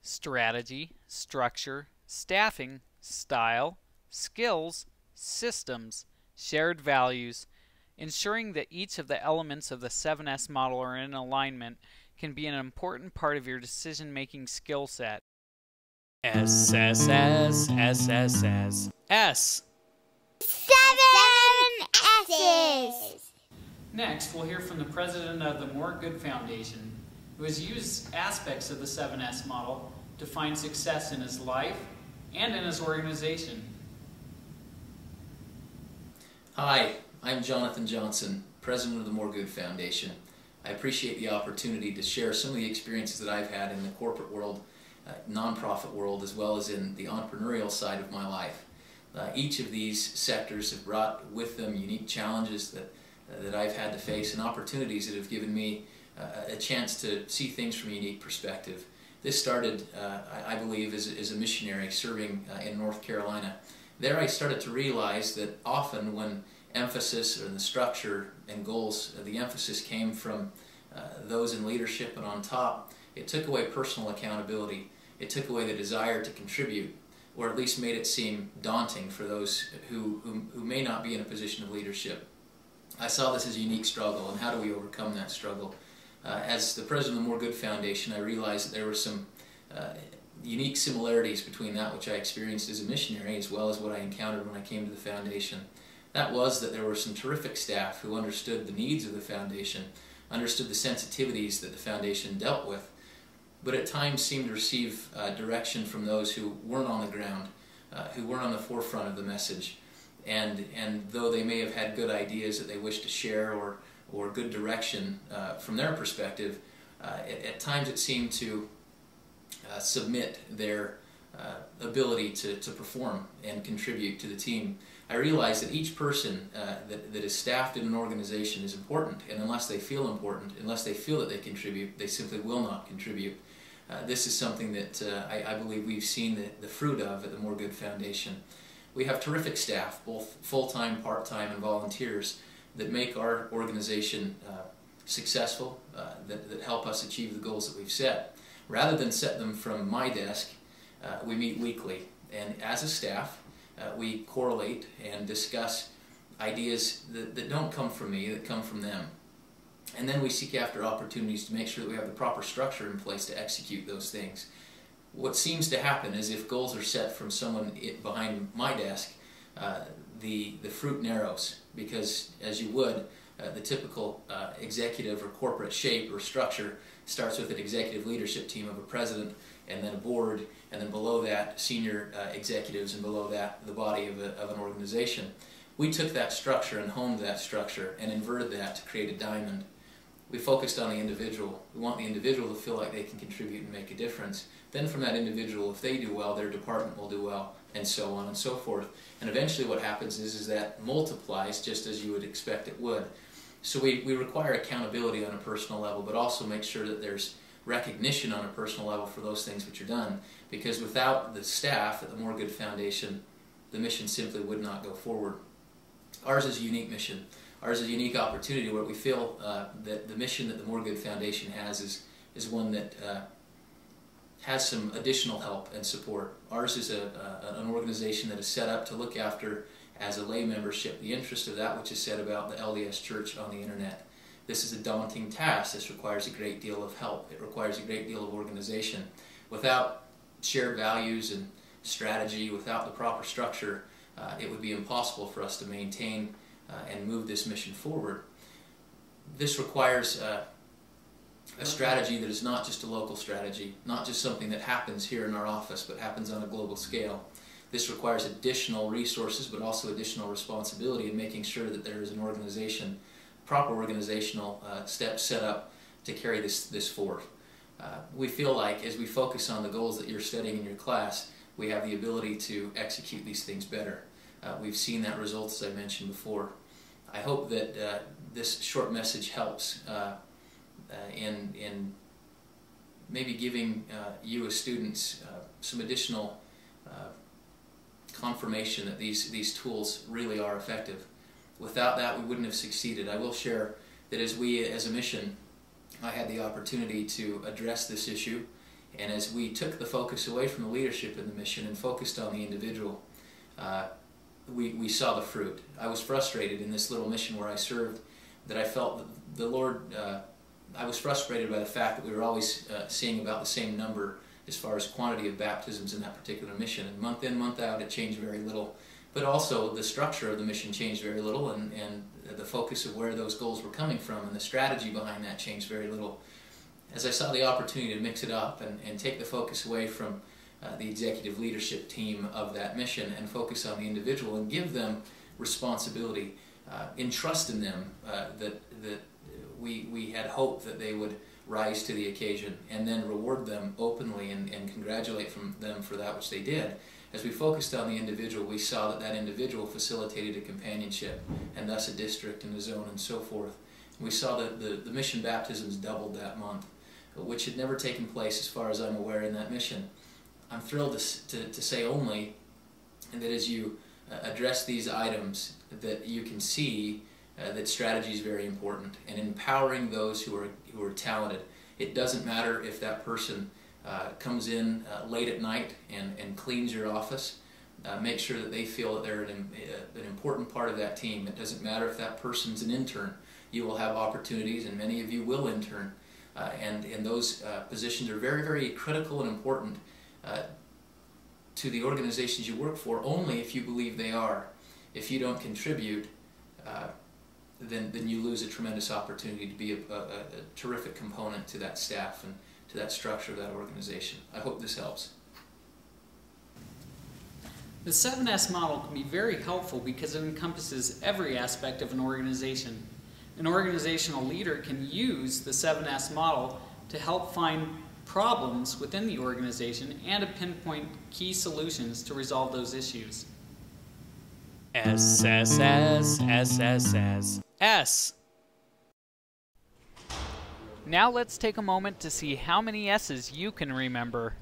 strategy, structure, staffing, style, skills, systems, shared values. Ensuring that each of the elements of the 7S model are in alignment can be an important part of your decision-making skill set. S, S, S, S, S, S, S. 7 S's. Next, we'll hear from the president of the More Good Foundation, who has used aspects of the 7S model to find success in his life and in his organization. Hi, I'm Jonathan Johnson, president of the More Good Foundation. I appreciate the opportunity to share some of the experiences that I've had in the corporate world, nonprofit world, as well as in the entrepreneurial side of my life. Each of these sectors have brought with them unique challenges that I've had to face and opportunities that have given me a chance to see things from a unique perspective. This started, I believe, as a missionary serving in North Carolina. There I started to realize that often when emphasis or the structure and goals, the emphasis came from those in leadership and on top, it took away personal accountability. It took away the desire to contribute, or at least made it seem daunting for those who may not be in a position of leadership. I saw this as a unique struggle, and how do we overcome that struggle? As the president of the More Good Foundation, I realized that there were some unique similarities between that which I experienced as a missionary as well as what I encountered when I came to the foundation. That was that there were some terrific staff who understood the needs of the foundation, understood the sensitivities that the foundation dealt with, but at times seemed to receive direction from those who weren't on the ground, who weren't on the forefront of the message. And though they may have had good ideas that they wished to share or good direction from their perspective, at times it seemed to submit their ability to perform and contribute to the team. I realize that each person that is staffed in an organization is important, and unless they feel important, unless they feel that they contribute, they simply will not contribute. This is something that I believe we've seen the fruit of at the More Good Foundation. We have terrific staff, both full-time, part-time, and volunteers, that make our organization successful, that help us achieve the goals that we've set. Rather than set them from my desk, we meet weekly, and as a staff, we correlate and discuss ideas that don't come from me, that come from them. And then we seek after opportunities to make sure that we have the proper structure in place to execute those things. What seems to happen is if goals are set from someone behind my desk, the fruit narrows, because as you would, the typical executive or corporate shape or structure starts with an executive leadership team of a president and then a board, and then below that senior executives, and below that the body of an organization. We took that structure and honed that structure and inverted that to create a diamond. We focused on the individual. We want the individual to feel like they can contribute and make a difference. Then from that individual, if they do well, their department will do well, and so on and so forth. And eventually what happens is that multiplies just as you would expect it would. So we require accountability on a personal level, but also make sure that there's recognition on a personal level for those things which are done. Because without the staff at the More Good Foundation, the mission simply would not go forward. Ours is a unique mission. Ours is a unique opportunity where we feel that the mission that the More Good Foundation has is one that has some additional help and support. Ours is an organization that is set up to look after, as a lay membership, the interest of that which is said about the LDS Church on the internet. This is a daunting task. This requires a great deal of help. It requires a great deal of organization. Without shared values and strategy, without the proper structure, it would be impossible for us to maintain and move this mission forward. This requires a strategy that is not just a local strategy, not just something that happens here in our office, but happens on a global scale. This requires additional resources, but also additional responsibility in making sure that there is an organization, proper organizational steps set up to carry this forth. We feel like as we focus on the goals that you're studying in your class, we have the ability to execute these things better. We've seen that result, as I mentioned before. I hope that this short message helps in maybe giving you as students some additional confirmation that these tools really are effective. Without that, we wouldn't have succeeded. I will share that as a mission, I had the opportunity to address this issue And as we took the focus away from the leadership in the mission and focused on the individual, we saw the fruit. I was frustrated in this little mission where I served, that I felt that the Lord, I was frustrated by the fact that we were always seeing about the same number as far as quantity of baptisms in that particular mission. And month in, month out, it changed very little. But also the structure of the mission changed very little, and the focus of where those goals were coming from and the strategy behind that changed very little. As I saw the opportunity to mix it up and take the focus away from the executive leadership team of that mission and focus on the individual and give them responsibility, entrust in them that we had hope that they would rise to the occasion, and then reward them openly and congratulate them for that which they did. As we focused on the individual, we saw that that individual facilitated a companionship and thus a district and a zone and so forth. We saw that the mission baptisms doubled that month, which had never taken place as far as I'm aware in that mission. I'm thrilled to say only that as you address these items, that you can see that strategy is very important, and empowering those who are talented. It doesn't matter if that person comes in late at night and cleans your office. Make sure that they feel that they're an important part of that team. It doesn't matter if that person's an intern. You will have opportunities, and many of you will intern. And those positions are very, very critical and important to the organizations you work for, only if you believe they are. If you don't contribute, then you lose a tremendous opportunity to be a terrific component to that staff and to that structure of that organization. I hope this helps. The 7S model can be very helpful because it encompasses every aspect of an organization. An organizational leader can use the 7S model to help find problems within the organization and to pinpoint key solutions to resolve those issues. S, S, S, S, S, S, S. Now let's take a moment to see how many S's you can remember.